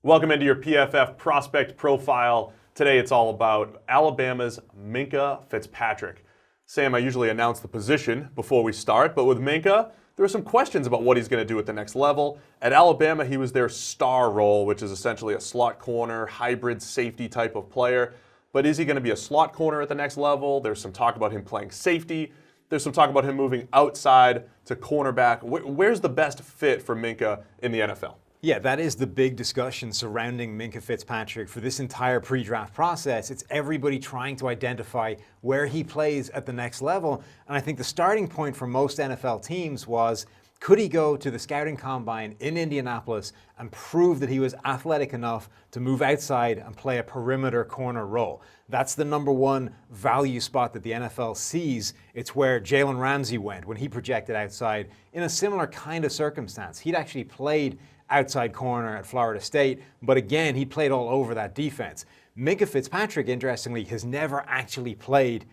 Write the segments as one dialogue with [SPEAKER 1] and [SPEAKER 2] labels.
[SPEAKER 1] Welcome into your PFF prospect profile. Today it's all about Alabama's Minkah Fitzpatrick. Sam, I usually announce the position before we start, but with Minkah, there are some questions about what he's going to do at the next level. At Alabama, he was their star role, which is essentially a slot corner, hybrid safety type of player. But is he going to be a slot corner at the next level? There's some talk about him playing safety. There's some talk about him moving outside to cornerback. Where's the best fit for Minkah in the NFL?
[SPEAKER 2] Yeah, that is the big discussion surrounding Minkah Fitzpatrick for this entire pre-draft process. It's everybody trying to identify where he plays at the next level. And I think the starting point for most NFL teams was, could he go to the scouting combine in Indianapolis and prove that he was athletic enough to move outside and play a perimeter corner role? That's the number one value spot that the NFL sees. It's where Jalen Ramsey went when he projected outside in a similar kind of circumstance. He'd actually played outside corner at Florida State, but again, he played all over that defense. Minkah Fitzpatrick, interestingly, has never actually played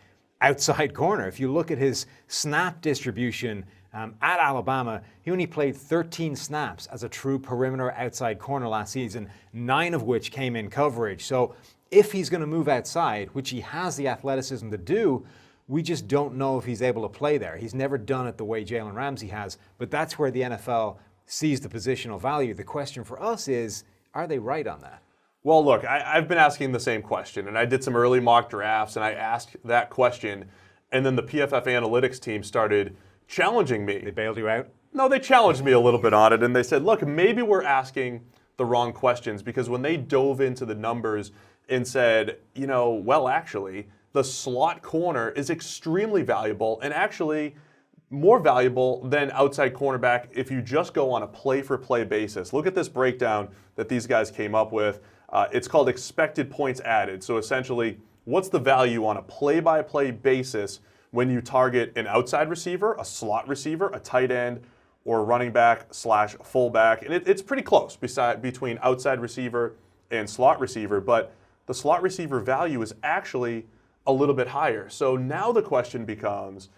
[SPEAKER 2] outside corner. If you look at his snap distribution at Alabama, he only played 13 snaps as a true perimeter outside corner last season, 9 of which came in coverage. So if he's going to move outside, which he has the athleticism to do, we just don't know if he's able to play there. He's never done it the way Jalen Ramsey has, but that's where the NFL sees the positional value. The question for us is, are they right on that?
[SPEAKER 1] Well, look, I've been asking the same question, and I did some early mock drafts, and I asked that question, and then the PFF analytics team started challenging me.
[SPEAKER 2] They bailed you out?
[SPEAKER 1] No, they challenged me a little bit on it, and they said, look, maybe we're asking the wrong questions, because when they dove into the numbers and said, well, actually, the slot corner is extremely valuable, and actually more valuable than outside cornerback if you just go on a play-for-play basis. Look at this breakdown that these guys came up with. It's called expected points added. So essentially, what's the value on a play-by-play basis when you target an outside receiver, a slot receiver, a tight end, or a running back / fullback? And it's pretty close between outside receiver and slot receiver, but the slot receiver value is actually a little bit higher. So now the question becomes,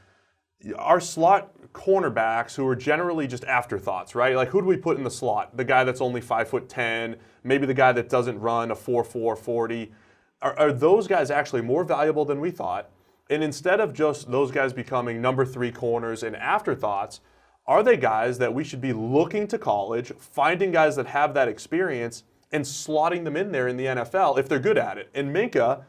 [SPEAKER 1] our slot cornerbacks, who are generally just afterthoughts, right? Like, who do we put in the slot? The guy that's only 5'10", maybe the guy that doesn't run a 4.4 40. Are those guys actually more valuable than we thought? And instead of just those guys becoming number 3 corners and afterthoughts, are they guys that we should be looking to college, finding guys that have that experience, and slotting them in there in the NFL if they're good at it? And Minkah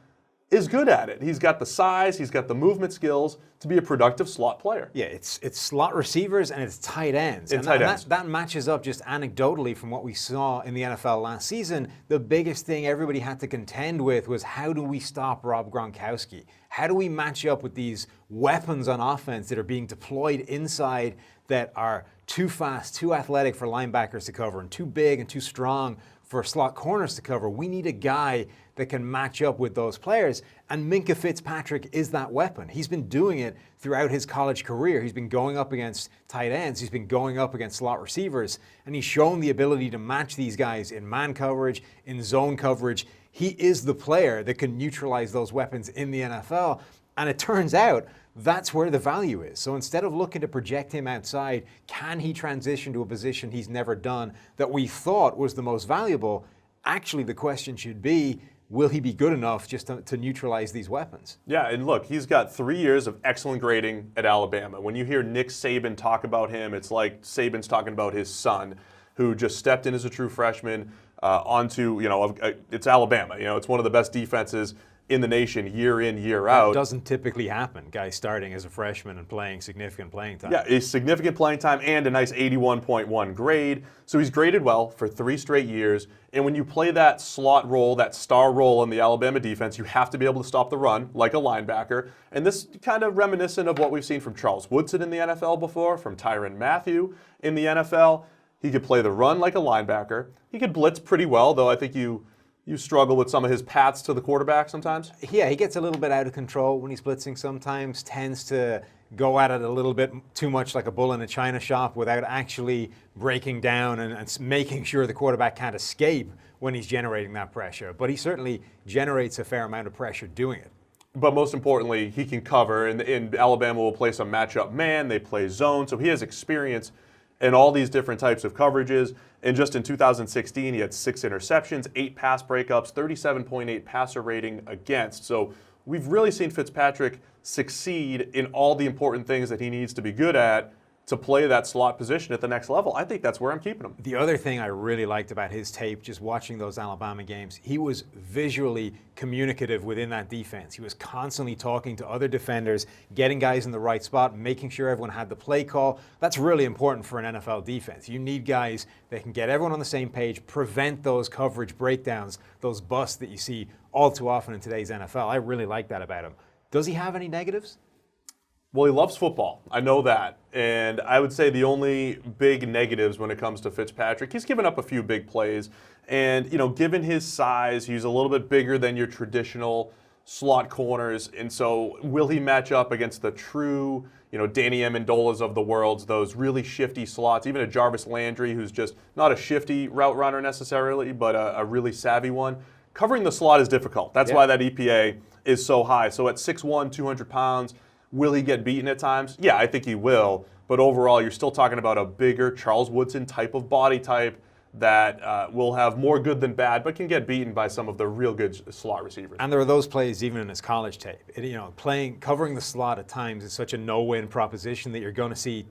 [SPEAKER 1] is good at it. He's got the size, he's got the movement skills to be a productive slot player.
[SPEAKER 2] Yeah, it's slot receivers and it's tight ends. That matches up just anecdotally from what we saw in the NFL last season. The biggest thing everybody had to contend with was, how do we stop Rob Gronkowski? How do we match up with these weapons on offense that are being deployed inside that are too fast, too athletic for linebackers to cover, and too big and too strong for slot corners to cover? We need a guy that can match up with those players, and Minkah Fitzpatrick is that weapon. He's been doing it throughout his college career. He's been going up against tight ends, he's been going up against slot receivers, and he's shown the ability to match these guys in man coverage, in zone coverage. He is the player that can neutralize those weapons in the NFL, and it turns out that's where the value is. So instead of looking to project him outside, can he transition to a position he's never done that we thought was the most valuable? Actually, the question should be, will he be good enough just to neutralize these weapons?
[SPEAKER 1] Yeah, and look, he's got 3 years of excellent grading at Alabama. When you hear Nick Saban talk about him, it's like Saban's talking about his son, who just stepped in as a true freshman onto, it's Alabama. It's one of the best defenses in the nation year in, year out.
[SPEAKER 2] It doesn't typically happen, guys starting as a freshman and playing significant playing time.
[SPEAKER 1] Yeah, a significant playing time and a nice 81.1 grade. So he's graded well for 3 straight years. And when you play that slot role, that star role in the Alabama defense, you have to be able to stop the run like a linebacker. And this kind of reminiscent of what we've seen from Charles Woodson in the NFL before, from Tyrann Mathieu in the NFL. He could play the run like a linebacker. He could blitz pretty well, though I think you struggle with some of his paths to the quarterback sometimes?
[SPEAKER 2] Yeah, he gets a little bit out of control when he's blitzing sometimes, tends to go at it a little bit too much like a bull in a china shop without actually breaking down and making sure the quarterback can't escape when he's generating that pressure. But he certainly generates a fair amount of pressure doing it.
[SPEAKER 1] But most importantly, he can cover, and Alabama will play some matchup man, they play zone, so he has experience in all these different types of coverages. And just in 2016, he had 6 interceptions, 8 pass breakups, 37.8 passer rating against. So we've really seen Fitzpatrick succeed in all the important things that he needs to be good at to play that slot position at the next level. I think that's where I'm keeping him.
[SPEAKER 2] The other thing I really liked about his tape, just watching those Alabama games, he was visually communicative within that defense. He was constantly talking to other defenders, getting guys in the right spot, making sure everyone had the play call. That's really important for an NFL defense. You need guys that can get everyone on the same page, prevent those coverage breakdowns, those busts that you see all too often in today's NFL. I really like that about him. Does he have any negatives?
[SPEAKER 1] Well, he loves football. I know that. And I would say the only big negatives when it comes to Fitzpatrick, he's given up a few big plays. And, given his size, he's a little bit bigger than your traditional slot corners. And so will he match up against the true, Danny Amendolas of the world, those really shifty slots, even a Jarvis Landry, who's just not a shifty route runner necessarily, but a really savvy one? Covering the slot is difficult. That's why that EPA is so high. So at 6'1", 200 pounds, will he get beaten at times? Yeah, I think he will. But overall, you're still talking about a bigger Charles Woodson type of body type that will have more good than bad, but can get beaten by some of the real good slot receivers.
[SPEAKER 2] And there are those plays even in his college tape. Covering the slot at times is such a no-win proposition that you're going to see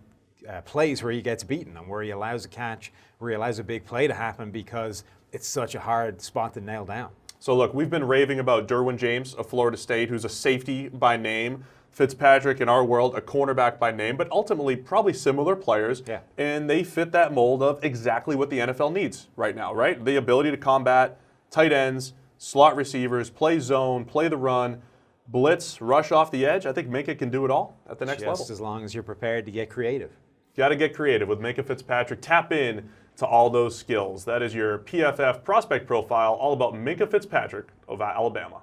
[SPEAKER 2] plays where he gets beaten and where he allows a catch, where he allows a big play to happen because it's such a hard spot to nail down.
[SPEAKER 1] So look, we've been raving about Derwin James of Florida State, who's a safety by name. Fitzpatrick, in our world, a cornerback by name, but ultimately probably similar players.
[SPEAKER 2] Yeah.
[SPEAKER 1] And they fit that mold of exactly what the NFL needs right now, right? The ability to combat tight ends, slot receivers, play zone, play the run, blitz, rush off the edge. I think Minkah can do it all at the next level.
[SPEAKER 2] Just as long as you're prepared to get creative.
[SPEAKER 1] Got to get creative with Minkah Fitzpatrick. Tap in to all those skills. That is your PFF prospect profile, all about Minkah Fitzpatrick of Alabama.